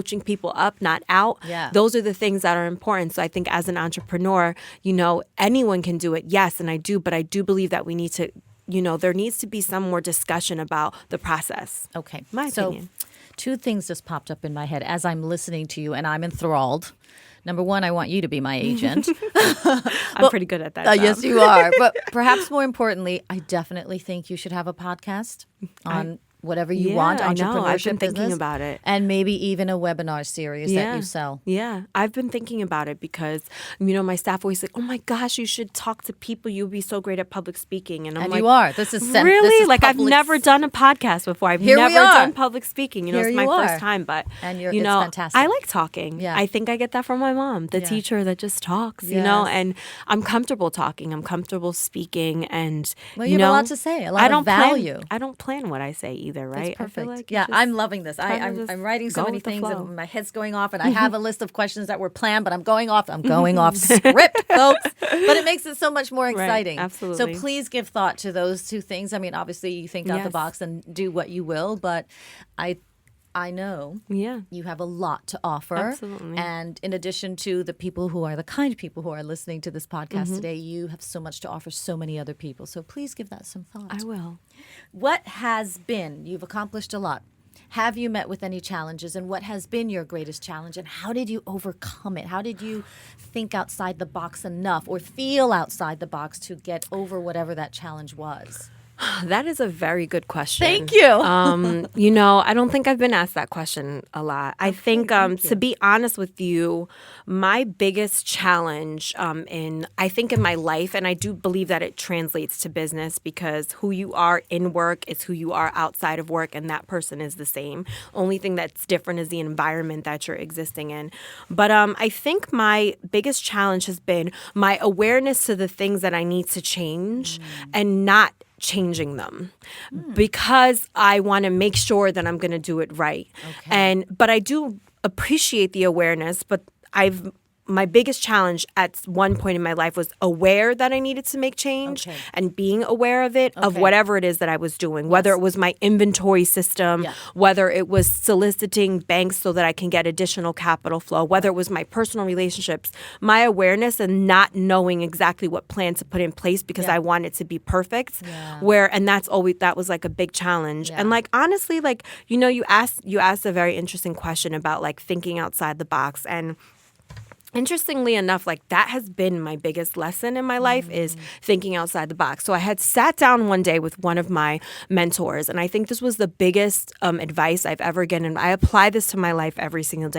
coaching people up, not out. Yeah. Those are the things that are important. So I think as an entrepreneur, anyone can do it. Yes, and I do, but I do believe that we need to, there needs to be some more discussion about the process. Okay. My opinion. So 2 things just popped up in my head as I'm listening to you, and I'm enthralled. Number 1, I want you to be my agent. I'm pretty good at that job. Yes, you are. But perhaps more importantly, I definitely think you should have a podcast on whatever you want, entrepreneurship, I know. I've been thinking business, about it. and maybe even a webinar series that you sell. Yeah, I've been thinking about it because, my staff always say, oh my gosh, you should talk to people. You'll be so great at public speaking. And I'm like, you are. This is really? This is I've never done a podcast before. I've Here we never are. done public speaking. Here It's my you are. first time, but And it's fantastic. I like talking. Yeah. I think I get that from my mom, the teacher that just talks, and I'm comfortable talking. I'm comfortable speaking, and Well, you have a lot to say, a lot of value. I don't plan what I say either, right? That's perfect. I feel like I'm loving this. just I'm writing so go many with the things flow. and my head's going off, and I have a list of questions that were planned, but I'm going off script, folks. But it makes it so much more exciting. absolutely. So please give thought to those 2 things. I mean, obviously you think out the box and do what you will, but I know you have a lot to offer. Absolutely. And in addition to the people who are the kind people who are listening to this podcast today, you have so much to offer so many other people. So please give that some thought. I will. What has been, you've accomplished a lot. Have you met with any challenges, and what has been your greatest challenge, and how did you overcome it? How did you think outside the box enough or feel outside the box to get over whatever that challenge was? That is a very good question. Thank you. I don't think I've been asked that question a lot. I think, to be honest with you, my biggest challenge in my life, and I do believe that it translates to business, because who you are in work is who you are outside of work, and that person is the same. Only thing that's different is the environment that you're existing in. But I think my biggest challenge has been my awareness to the things that I need to change and not changing them, because I want to make sure that I'm going to do it right. Okay. But I do appreciate the awareness, but my biggest challenge at one point in my life was aware that I needed to make change and being aware of it, of whatever it is that I was doing, whether it was my inventory system, whether it was soliciting banks so that I can get additional capital flow, whether it was my personal relationships, my awareness and not knowing exactly what plan to put in place because I wanted to be perfect. And that was like a big challenge. And honestly, you asked a very interesting question about thinking outside the box, and interestingly enough, that has been my biggest lesson in my life is thinking outside the box. So I had sat down one day with one of my mentors, and I think this was the biggest advice I've ever given. I apply this to my life every single day.